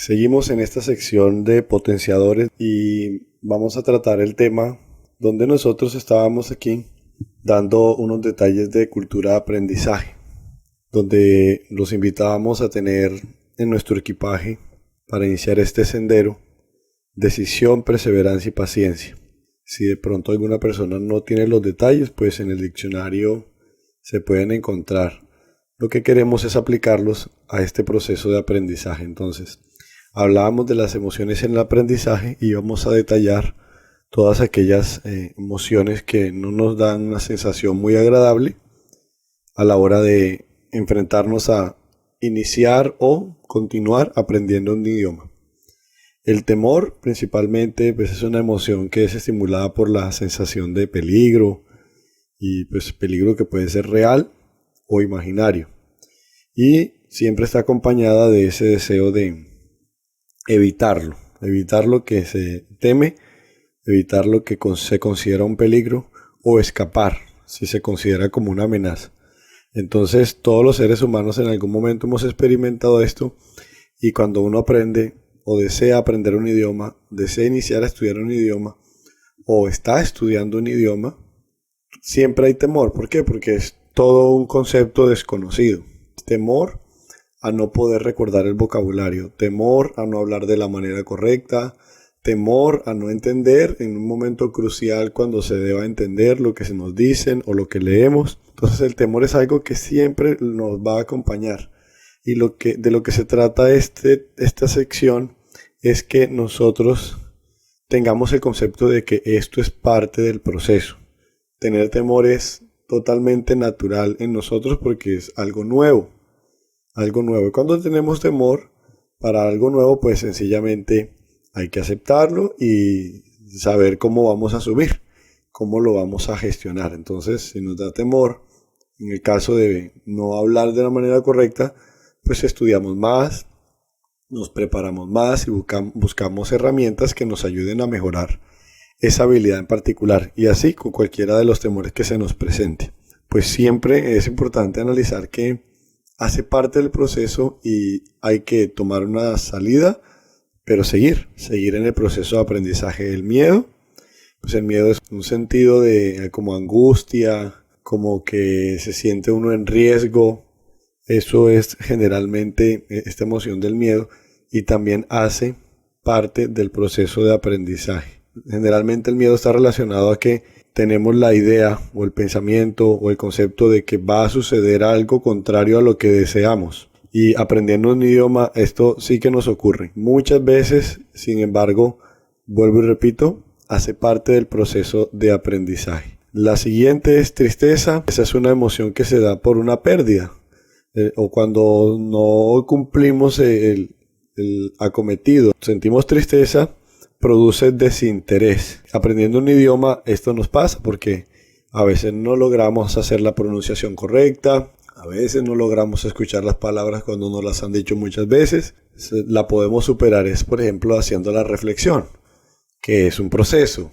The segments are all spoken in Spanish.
Seguimos en esta sección de potenciadores y vamos a tratar el tema donde nosotros estábamos aquí dando unos detalles de cultura de aprendizaje, donde los invitábamos a tener en nuestro equipaje para iniciar este sendero decisión, perseverancia y paciencia. Si de pronto alguna persona no tiene los detalles, pues en el diccionario se pueden encontrar. Lo que queremos es aplicarlos a este proceso de aprendizaje. Entonces, hablábamos de las emociones en el aprendizaje y vamos a detallar todas aquellas emociones que no nos dan una sensación muy agradable a la hora de enfrentarnos a iniciar o continuar aprendiendo un idioma. El temor principalmente pues, es una emoción que es estimulada por la sensación de peligro y pues peligro que puede ser real o imaginario, y siempre está acompañada de ese deseo de evitar lo que se teme, evitar lo que se considera un peligro o escapar si se considera como una amenaza. Entonces todos los seres humanos en algún momento hemos experimentado esto, y cuando uno aprende o desea aprender un idioma, desea iniciar a estudiar un idioma o está estudiando un idioma, siempre hay temor. ¿Por qué? Porque es todo un concepto desconocido. Temor a no poder recordar el vocabulario, temor a no hablar de la manera correcta, temor a no entender en un momento crucial cuando se deba entender lo que se nos dicen o lo que leemos. Entonces el temor es algo que siempre nos va a acompañar, y de lo que se trata esta sección es que nosotros tengamos el concepto de que esto es parte del proceso. Tener temor es totalmente natural en nosotros porque es algo nuevo. Y cuando tenemos temor para algo nuevo, pues sencillamente hay que aceptarlo y saber cómo vamos a asumir, cómo lo vamos a gestionar. Entonces, si nos da temor, en el caso de no hablar de la manera correcta, pues estudiamos más, nos preparamos más y buscamos herramientas que nos ayuden a mejorar esa habilidad en particular, y así con cualquiera de los temores que se nos presente. Pues siempre es importante analizar que hace parte del proceso y hay que tomar una salida, pero seguir en el proceso de aprendizaje. El miedo, pues el miedo es un sentido de como angustia, como que se siente uno en riesgo. Eso es generalmente esta emoción del miedo, y también hace parte del proceso de aprendizaje. Generalmente el miedo está relacionado a que tenemos la idea o el pensamiento o el concepto de que va a suceder algo contrario a lo que deseamos. Y aprendiendo un idioma, esto sí que nos ocurre muchas veces. Sin embargo, vuelvo y repito, hace parte del proceso de aprendizaje. La siguiente es tristeza. Esa es una emoción que se da por una pérdida o cuando no cumplimos el acometido. Sentimos tristeza, produce desinterés. Aprendiendo un idioma esto nos pasa porque a veces no logramos hacer la pronunciación correcta, a veces no logramos escuchar las palabras cuando nos las han dicho muchas veces. La podemos superar por ejemplo haciendo la reflexión, que es un proceso,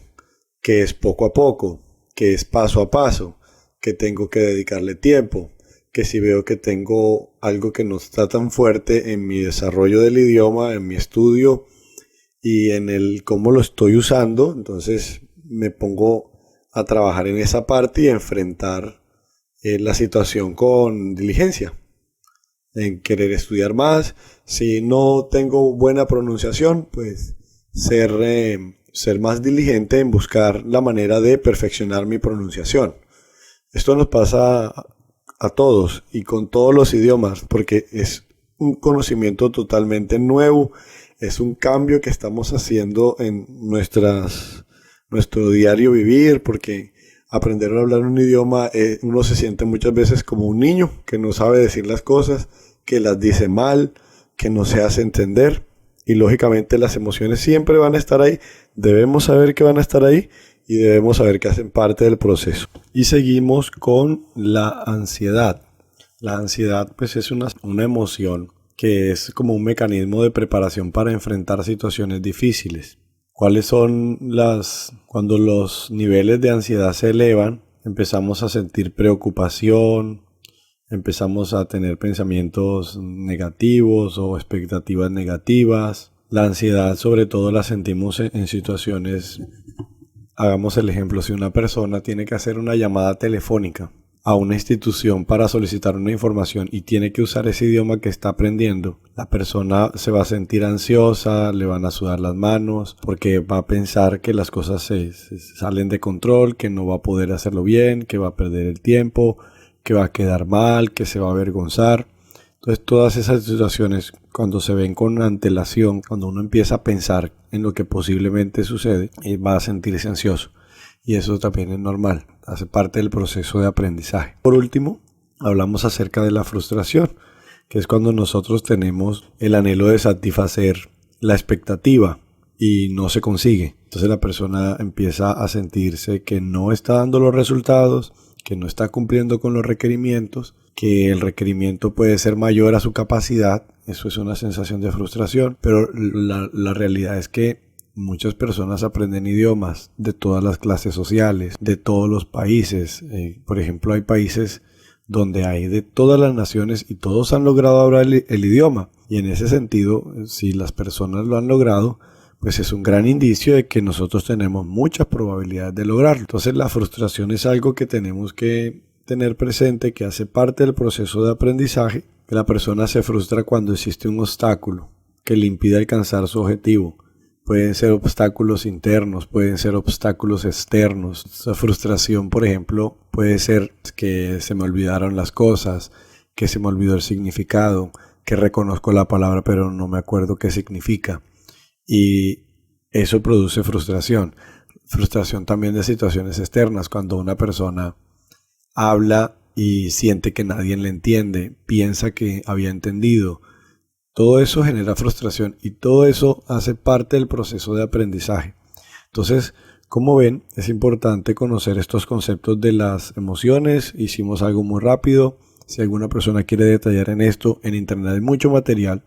que es poco a poco, que es paso a paso, que tengo que dedicarle tiempo, que si veo que tengo algo que no está tan fuerte en mi desarrollo del idioma, en mi estudio y en el cómo lo estoy usando, entonces me pongo a trabajar en esa parte y a enfrentar la situación con diligencia, en querer estudiar más. Si no tengo buena pronunciación, pues ser más diligente en buscar la manera de perfeccionar mi pronunciación. Esto nos pasa a todos y con todos los idiomas, porque es un conocimiento totalmente nuevo, es un cambio que estamos haciendo en nuestro diario vivir, porque aprender a hablar un idioma, uno se siente muchas veces como un niño que no sabe decir las cosas, que las dice mal, que no se hace entender, y lógicamente las emociones siempre van a estar ahí. Debemos saber que van a estar ahí y debemos saber que hacen parte del proceso. Y seguimos con la ansiedad. La ansiedad pues es una emoción que es como un mecanismo de preparación para enfrentar situaciones difíciles. ¿Cuáles son cuando los niveles de ansiedad se elevan? Empezamos a sentir preocupación, empezamos a tener pensamientos negativos o expectativas negativas. La ansiedad sobre todo la sentimos en situaciones, hagamos el ejemplo, si una persona tiene que hacer una llamada telefónica a una institución para solicitar una información y tiene que usar ese idioma que está aprendiendo, la persona se va a sentir ansiosa, le van a sudar las manos, porque va a pensar que las cosas se salen de control, que no va a poder hacerlo bien, que va a perder el tiempo, que va a quedar mal, que se va a avergonzar. Entonces todas esas situaciones, cuando se ven con antelación, cuando uno empieza a pensar en lo que posiblemente sucede, va a sentirse ansioso. Y eso también es normal, hace parte del proceso de aprendizaje. Por último, hablamos acerca de la frustración, que es cuando nosotros tenemos el anhelo de satisfacer la expectativa y no se consigue. Entonces la persona empieza a sentirse que no está dando los resultados, que no está cumpliendo con los requerimientos, que el requerimiento puede ser mayor a su capacidad. Eso es una sensación de frustración, pero la realidad es que muchas personas aprenden idiomas de todas las clases sociales, de todos los países. Por ejemplo, hay países donde hay de todas las naciones y todos han logrado hablar el idioma. Y en ese sentido, si las personas lo han logrado, pues es un gran indicio de que nosotros tenemos muchas probabilidades de lograrlo. Entonces la frustración es algo que tenemos que tener presente, que hace parte del proceso de aprendizaje. Que la persona se frustra cuando existe un obstáculo que le impide alcanzar su objetivo. Pueden ser obstáculos internos, pueden ser obstáculos externos. Esa frustración, por ejemplo, puede ser que se me olvidaron las cosas, que se me olvidó el significado, que reconozco la palabra pero no me acuerdo qué significa. Y eso produce frustración. Frustración también de situaciones externas, cuando una persona habla y siente que nadie le entiende, piensa que había entendido. Todo eso genera frustración y todo eso hace parte del proceso de aprendizaje. Entonces, como ven, es importante conocer estos conceptos de las emociones. Hicimos algo muy rápido. Si alguna persona quiere detallar en esto, en internet hay mucho material.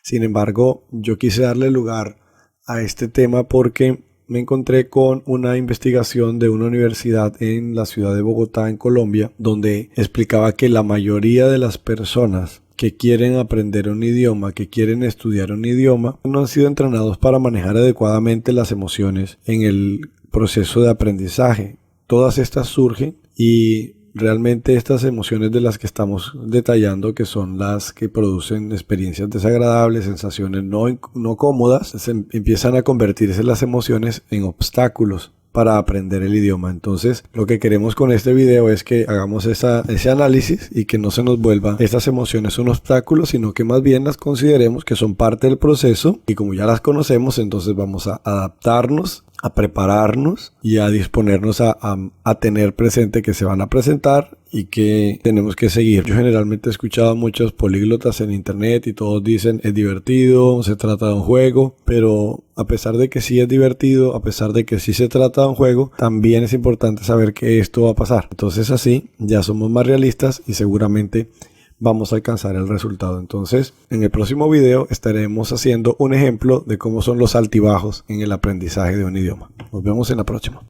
Sin embargo, yo quise darle lugar a este tema porque me encontré con una investigación de una universidad en la ciudad de Bogotá, en Colombia, donde explicaba que la mayoría de las personas que quieren aprender un idioma, que quieren estudiar un idioma, no han sido entrenados para manejar adecuadamente las emociones en el proceso de aprendizaje. Todas estas surgen y realmente estas emociones de las que estamos detallando, que son las que producen experiencias desagradables, sensaciones no cómodas, empiezan a convertirse las emociones en obstáculos para aprender el idioma. Entonces, lo que queremos con este video es que hagamos ese análisis y que no se nos vuelvan estas emociones un obstáculo, sino que más bien las consideremos que son parte del proceso y como ya las conocemos, entonces vamos a adaptarnos, a prepararnos y a disponernos a tener presente que se van a presentar y que tenemos que seguir. Yo generalmente he escuchado a muchos políglotas en internet y todos dicen es divertido, se trata de un juego, pero a pesar de que sí es divertido, a pesar de que sí se trata de un juego, también es importante saber que esto va a pasar. Entonces así ya somos más realistas y seguramente vamos a alcanzar el resultado. Entonces, en el próximo video estaremos haciendo un ejemplo de cómo son los altibajos en el aprendizaje de un idioma. Nos vemos en la próxima.